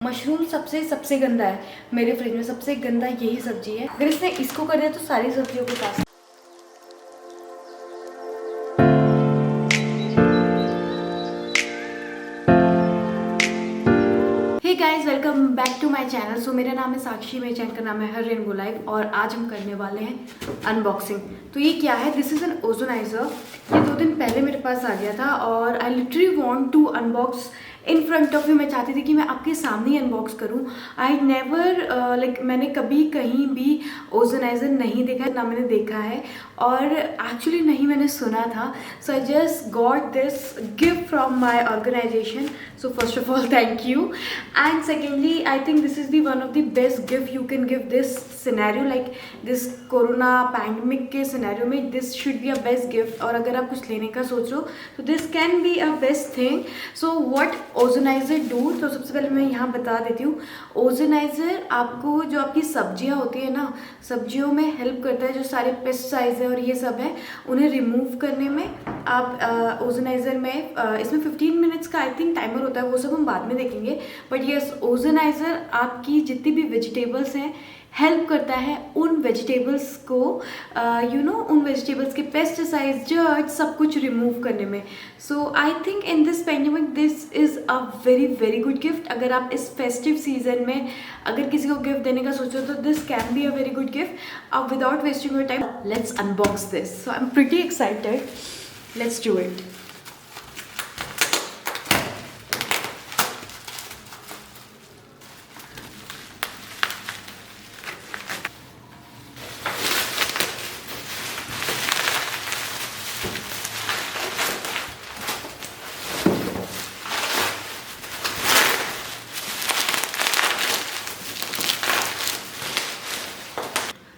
Mushroom सबसे सबसे गंदा है मेरे फ्रिज में, सबसे गंदा यही सब्जी है। अगर इसने इसको कर दिया तो सारी सब्जियों को पास। Hey guys, welcome back to my channel. So मेरा नाम है साक्षी, मेरे चैनल का नाम है हर रेनबो लाइफ और आज हम करने वाले हैं अनबॉक्सिंग। तो ये क्या है? This is an ozoniser. ये 2 दिन पहले मेरे पास आ गया था और I literally want to unbox in front of you. मैं चाहती थी कि मैं आपके सामने ही अनबॉक्स करूं। आई नेवर लाइक मैंने कभी कहीं भी ओजोनाइजर नहीं देखा है, ना मैंने देखा है और एक्चुअली नहीं मैंने सुना था। So I just got this gift from my organization. So first of all thank you, and secondly I think this is the one of the best gift you can give this scenario, like this corona pandemic के scenario में this should be a best gift। और अगर आप कुछ लेने का सोच रहे हो तो this can be a best thing। so what ozonizer do? तो सबसे पहले मैं यहाँ बता देती हूँ। ओजोनाइजर आपको जो आपकी सब्जियाँ होती है ना, सब्जियों में हेल्प करता है। जो सारे पेस्टिसाइड्स है और ये सब है उन्हें रिमूव करने में आप ओजोनाइजर में इसमें 15 मिनट्स का आई थिंक टाइमर होता है, वो सब हम बाद में देखेंगे। बट यस, ओजोनाइजर आपकी जितनी भी वेजिटेबल्स हैं हेल्प करता है उन वेजिटेबल्स को उन वेजिटेबल्स के पेस्टिसाइड्स, जर्ट, सब कुछ रिमूव करने में। So I think in this pandemic this is a very very good gift. अगर आप इस फेस्टिव सीजन में अगर किसी को गिफ्ट देने का सोचो तो this can be a very good gift. अब without wasting your time let's unbox this. So I am pretty excited, let's do it.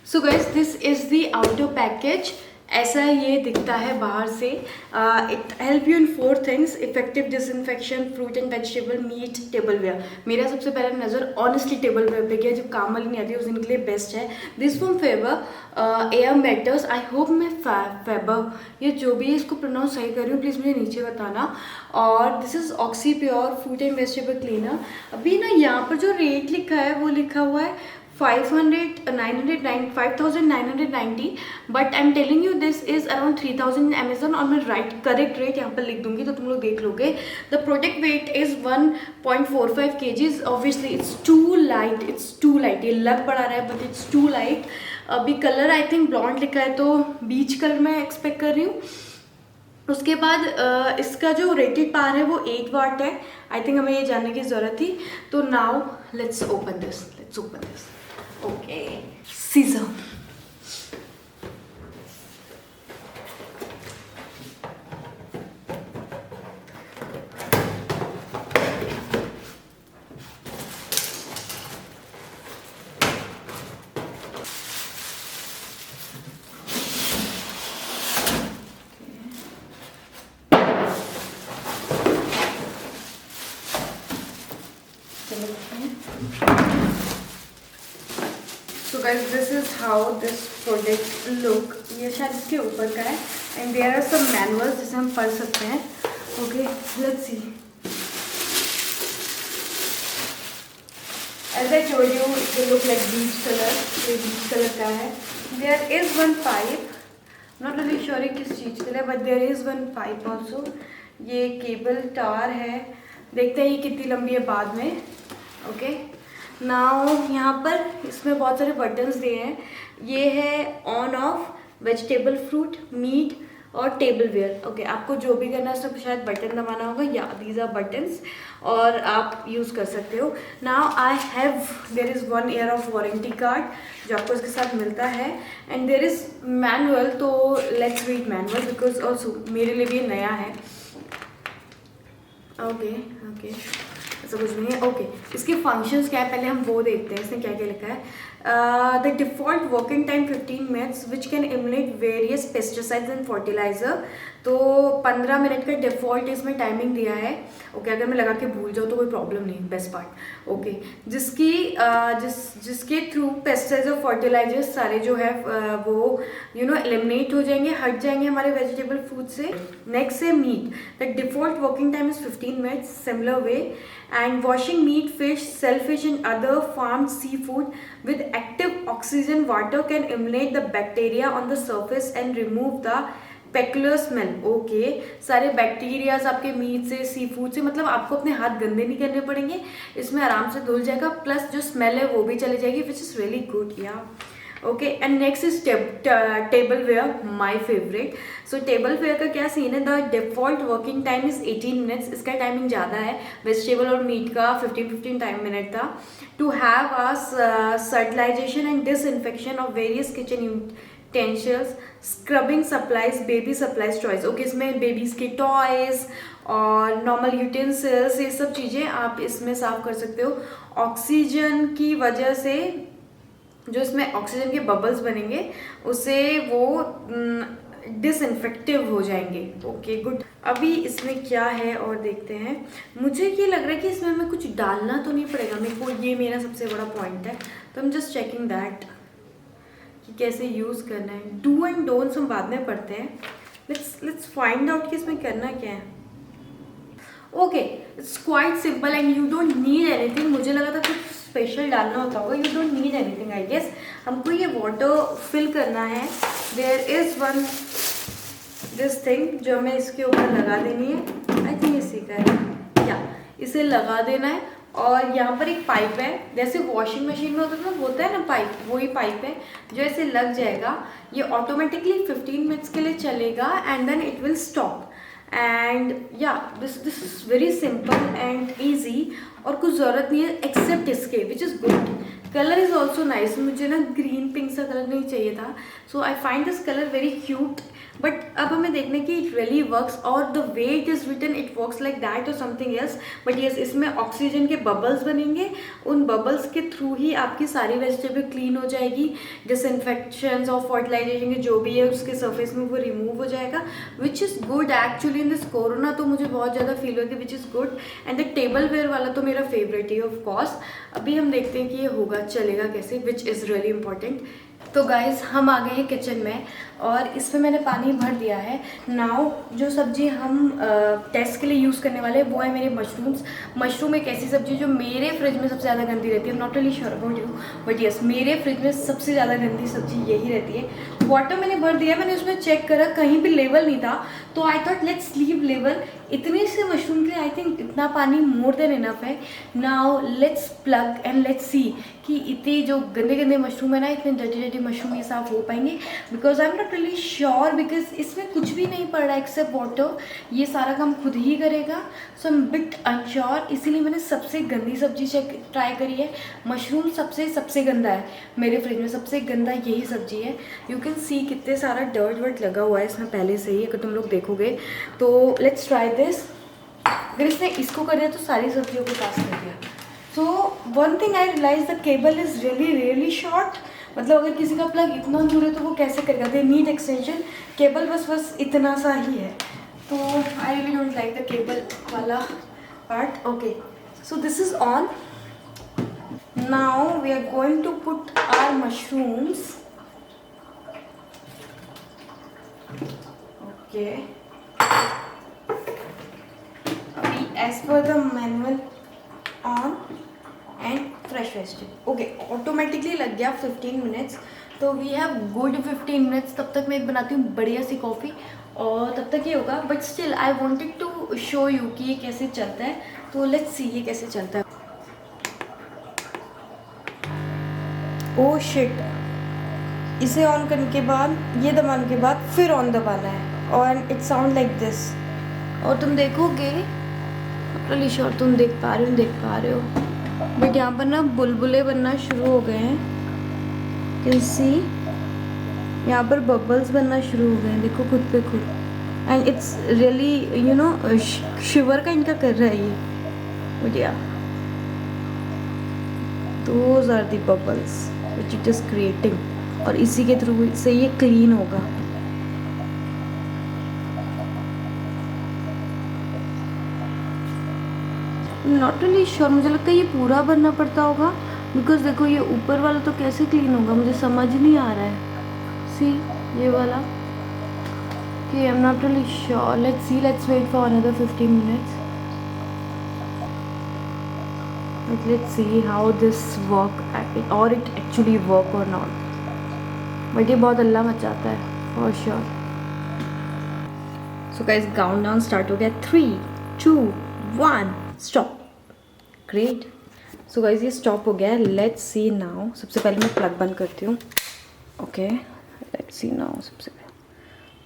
So guys, this is the outer package. ऐसा ये दिखता है बाहर से। It help you in 4 things: effective disinfection, fruit and vegetable, meat, tableware. मेरा सबसे पहला नज़र ऑनेस्टली टेबलवेयर पे गया, जो काम वाली नहीं आती उस दिन के लिए बेस्ट है। This from Faber air matters. I hope मैं फेबर, ये जो भी है इसको प्रोनाउंस सही कर रही हूँ, प्लीज़ मुझे नीचे बताना। और this is oxy pure fruit and vegetable cleaner. अभी ना यहाँ पर जो रेट लिखा है वो लिखा हुआ है 5,990, but I am telling you this is around 3,000 Amazon. और मैं करेक्ट रेट यहाँ पर लिख दूंगी तो तुम लोग देख लोगे। The product weight is 1.45 kgs। Obviously it's too light, ये लग बड़ा रहा है बट इट्स टू लाइट। अभी कलर आई थिंक ब्लॉन्ड लिखा है तो बीच कलर मैं एक्सपेक्ट कर रही हूँ। उसके बाद इसका जो रेटेड पावर है वो 8 वाट है। आई थिंक हमें ये जानने की ज़रूरत थी। तो now let's open this. Okay, scissor. So guys, this is how this product look। ये शायद इसके ऊपर का है and there are some manuals जिसे हम पढ़ सकते हैं। Okay, let's see। As I told you, it will look like beige color। ये beige color का है। There is one pipe, not really sure किस चीज़ के लिए, but there is one pipe also। ये केबल टार है, देखते हैं ये कितनी लंबी है बाद में। ओके, नाउ यहाँ पर इसमें बहुत सारे बटन्स दिए हैं। ये है on off, vegetable, fruit, meat और टेबलवेयर। ओके, आपको जो भी करना है उसमें शायद बटन दबाना होगा, या दीज आर बटन्स, और आप यूज़ कर सकते हो। Now I have, there is 1 year of warranty card जो आपको इसके साथ मिलता है एंड देयर इज़ मैनुअल। तो let's read manual because also मेरे लिए भी नया है। ओके, ऐसा कुछ नहीं है। ओके, इसके फंक्शंस क्या है पहले हम वो देखते हैं। इसने क्या क्या लिखा है। The default working time 15 minutes which can eliminate various pesticides and fertiliser. तो 15 मिनट का डिफ़ॉल्ट इसमें टाइमिंग दिया है। ओके, अगर मैं लगा के भूल जाऊँ तो कोई प्रॉब्लम नहीं, बेस्ट पार्ट। ओके, जिसके थ्रू पेस्टिसाइड्स और फर्टिलाइजर्स सारे जो है वो एलिमिनेट हो जाएंगे, हट जाएंगे हमारे वेजिटेबल फूड से। नेक्स्ट है meat. The default working time is 15 minutes, similar way. And washing meat, fish, shellfish and other farmed seafood with active oxygen water can eliminate the bacteria on the surface and remove the peculiar smell. Okay, सारे bacterias आपके meet से, sea food से, मतलब आपको अपने हाथ गंदे नहीं करने पड़ेंगे, इसमें आराम से धुल जाएगा, प्लस जो स्मेल है वो भी चली जाएगी, which is really good. Yeah okay, and next is tableware, my favourite. So tableware का क्या सीन है, the default working time is 18 minutes, इसका टाइमिंग ज़्यादा है, वेजिटेबल और मीट का 15 मिनट था। To have a sterilization and disinfection of various kitchen utensils, scrubbing supplies, baby supplies toys. Okay, इसमें बेबीज़ के टॉयज़ और नॉर्मल यूटेंसिल्स, ये सब चीज़ें आप इसमें साफ कर सकते हो। ऑक्सीजन की वजह से जो इसमें ऑक्सीजन के बबल्स बनेंगे उससे वो डिसइंफेक्टिव हो जाएंगे। Okay, good. अभी इसमें क्या है और देखते हैं। मुझे ये लग रहा है कि इसमें हमें कुछ डालना तो नहीं पड़ेगा, मेरे को ये मेरा सबसे बड़ा पॉइंट है, तो हम जस्ट चेकिंग दैट कि कैसे यूज़ करना है। डू एंड डोंट्स हम बाद में पढ़ते हैं। लेट्स फाइंड आउट कि इसमें करना क्या है। Okay, it's quite simple and you don't need anything. मुझे लगा था कुछ स्पेशल डालना होता होगा, you don't need anything I guess. हमको ये वाटर फिल करना है। There is one this thing जो हमें इसके ऊपर लगा देनी है। आई थिंक इसी का है, या इसे लगा देना है। और यहाँ पर एक पाइप है, जैसे वॉशिंग मशीन में होता है ना पाइप, वही पाइप है जो ऐसे लग जाएगा। ये ऑटोमेटिकली 15 मिनट्स के लिए चलेगा and then it will stop. And yeah this is very simple and easy, और कुछ ज़रूरत नहीं है एक्सेप्ट इसके, which is good. Colour is also nice. मुझे ना ग्रीन पिंक सा कलर नहीं चाहिए था, so I find this colour very cute. But अब हमें देखने की इट रियली वर्क्स, और the way it is written it works like that और समथिंग एल्स। बट यस, इसमें ऑक्सीजन के बबल्स बनेंगे, उन बबल्स के थ्रू ही आपकी सारी वेजिटेबल क्लीन हो जाएगी। डिसइंफेक्शन और फर्टिलाइजेशन के जो भी है उसके सरफेस में वो रिमूव हो जाएगा, which is good actually in this corona. तो मुझे बहुत ज़्यादा फील हुआ कि which is good. And the tableware वाला तो मेरा फेवरेट ही ऑफ कोर्स। अभी हम देखते हैं कि ये होगा चलेगा कैसे, विच इज़ रियली इंपॉर्टेंट। तो गाइज़ हम आ गए हैं किचन में और इसमें मैंने पानी भर दिया है। नाउ जो सब्ज़ी हम टेस्ट के लिए यूज़ करने वाले हैं वो है मेरे मशरूम्स। मशरूम एक ऐसी सब्ज़ी जो मेरे फ्रिज में सबसे ज़्यादा गंदी रहती है। Not really sure about you, but yes मेरे फ्रिज में सबसे ज़्यादा गंदी सब्ज़ी यही रहती है। वाटर मैंने भर दिया, मैंने उसमें चेक करा कहीं भी लेवल नहीं था, तो I thought let's leave level. इतने से मशरूम के आई थिंक इतना पानी मोर देन इनफ है। Now let's plug and let's see कि इतने जो गंदे गंदे मशरूम है ना, इतने डर्टी मशरूम ये साफ हो पाएंगे, because I am not really sure, because इसमें कुछ भी नहीं पड़ रहा है एक्सेप्ट वाटर। ये सारा काम खुद ही करेगा, सो आई एम बिट अनश्योर। इसीलिए मैंने सबसे गंदी सब्जी ट्राई करी है। मशरूम सबसे गंदा है मेरे फ्रिज में, सबसे गंदा यही सब्जी है। यू कैन सी कितने सारा डर्ट वर्ट लगा हुआ है इसमें पहले से ही, अगर तुम लोग देखोगे तो। Let's try this. अगर इसने इसको कर दिया तो सारी सब्जियों को पास कर दिया। So one thing I realise the cable is really short. मतलब अगर किसी का प्लग इतना दूर है तो वो कैसे करेगा, दे नीड एक्सटेंशन। केबल बस इतना सा ही है, तो I really don't like the cable वाला part. Okay, so this is on. Now we are going to put our mushrooms. Okay, अभी as per the manual on and fresh vegetable. Okay, automatically लग गया 15 minutes, तो we have good 15 minutes. तब तक मैं बनाती हूँ बढ़िया सी कॉफ़ी और तब तक ये होगा। But still I wanted to show you कि ये कैसे चलता है, तो लेट्स सी ये कैसे चलता है। ओह शिट, इसे ऑन करने के बाद, ये दबाने के बाद फिर ऑन दबाना है, और इट साउंड लाइक दिस। और तुम देखोगे, रियली श्योर तुम देख पा रहे हो, बट यहाँ पर ना बुलबुले बनना शुरू हो गए हैं। कैन सी यहाँ पर बबल्स बनना शुरू हो गए हैं, देखो खुद पे खुद। And it's really you know शिवर का इनका कर रहा है ये, बढ़िया। Those are the bubbles which it is creating, और इसी के थ्रू से ये क्लीन होगा। नॉट रियली श्योर, मुझे लगता है ये पूरा भरना पड़ता होगा, बिकॉज देखो ये ऊपर वाला तो कैसे क्लीन होगा, मुझे समझ नहीं आ रहा है। सी ये वाला, कि I am not really sure. Let's see, let's wait for another 15 minutes. Let's see how this work or it actually work or not. But ये बहुत अल्लाह मचाता है for sure. So guys count down start हो गया। 3, 2, 1 stop. Great. So guys ये stop हो गया है। Let's see now. सबसे पहले मैं प्लग बंद करती हूँ। Okay let's see now. सबसे पहले,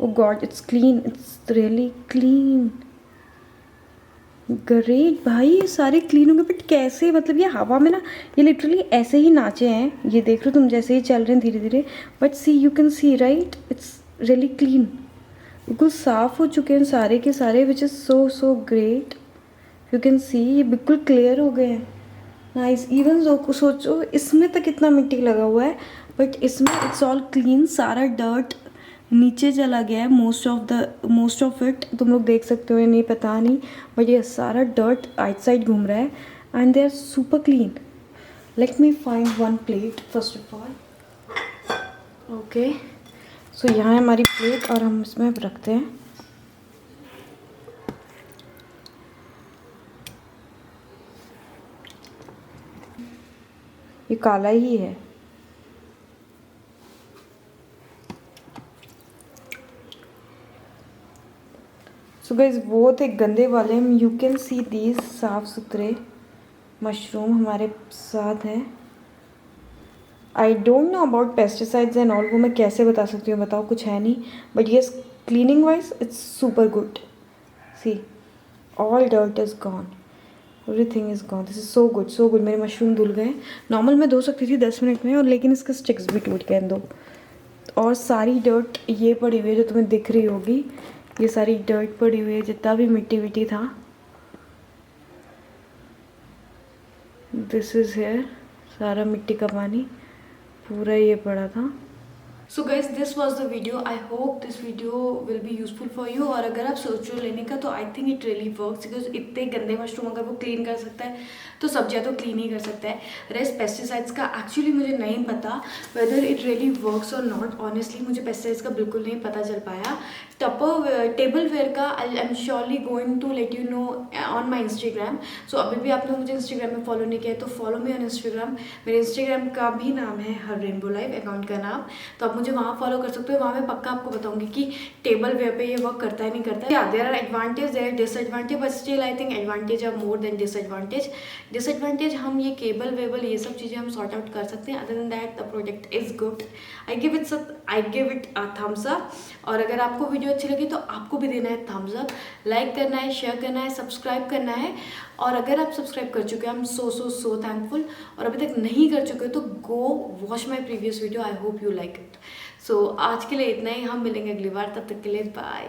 oh god it's clean, it's really clean. Great भाई, ये सारे क्लीन हो गए। बट कैसे, मतलब ये हवा में ना, ये लिटरली ऐसे ही नाचे हैं। ये देख रहे हो तुम, जैसे ही चल रहे हैं धीरे धीरे। But see, you can see right, it's really clean. बिल्कुल साफ़ हो चुके हैं सारे के सारे, which is so so great. You can see ये बिल्कुल क्लियर हो गए हैं। नाइस। इवन सोचो इसमें तक कितना मिट्टी लगा हुआ है, बट इसमें इट्स ऑल क्लीन। सारा डर्ट नीचे चला गया है, मोस्ट ऑफ इट। तुम लोग देख सकते हो, नहीं पता नहीं, बट ये सारा डर्ट आइट साइड घूम रहा है and they are super clean. Let me find one plate first of all. Okay so यहाँ है हमारी प्लेट और हम इसमें रखते हैं। ये काला ही है। सो गाइस वो थे गंदे वाले। यू कैन सी दीज साफ़ सुथरे मशरूम हमारे साथ हैं। I don't know about pesticides and all, वो मैं कैसे बता सकती हूँ, बताओ, कुछ है नहीं। But yes cleaning wise it's super good. See all dirt is gone, everything is gone. This is so good, so good. मेरे मशरूम धुल गए। नॉर्मल मैं धो सकती थी 10 मिनट में, और लेकिन इसके स्टिक्स भी टूट गए दो। और सारी डर्ट ये पड़ी हुई है जो तुम्हें दिख रही होगी, ये सारी डर्ट पड़ी हुई है, जितना भी मिट्टी विट्टी था। दिस इज़ हेयर, सारा मिट्टी का पानी पूरा ये पड़ा था। So guys this was the video. I hope this video will be useful for you. और अगर आप सोच रहे हो लेने का, तो I think it really works, because इतने गंदे मशरूम अगर वो क्लीन कर सकता है तो सब्जियां तो क्लीन ही कर सकता है। रेस्ट पेस्टिसाइड्स का एक्चुअली मुझे नहीं पता वेदर इट रियली वर्क्स और नॉट। ऑनेस्टली मुझे पेस्टिसाइड्स का बिल्कुल नहीं पता चल पाया। टेबल वेयर का I am surely going to let you know on my Instagram. सो अभी भी आप लोग मुझे इंस्टाग्राम में फॉलो नहीं किया तो फॉलो मी ऑन इंस्टाग्राम। मेरे इंस्टाग्राम का भी नाम है हर रेनबो लाइफ, अकाउंट का नाम। तो आप मुझे वहाँ फॉलो कर सकते हो। वहाँ मैं पक्का आपको बताऊंगी कि टेबल वेयर पे ये वर्क करता है नहीं करता है। या there are advantage, there are disadvantage, but still I think advantage are more than disadvantage. Disadvantage हम ये केबल वेबल ये सब चीज़ें हम सॉर्ट आउट कर सकते हैं। Other than that the product is good. I give it a thumbs up. और अगर आपको वीडियो अच्छी लगी तो आपको भी देना है थम्स अप, लाइक करना है, शेयर करना है, सब्सक्राइब करना है। और अगर आप सब्सक्राइब कर चुके हैं, आई एम सो थैंकफुल। और अभी तक नहीं कर चुके हो तो go watch my previous video. I hope you like it. So आज के लिए इतना ही। हम मिलेंगे अगली बार, तब तक के लिए बाय।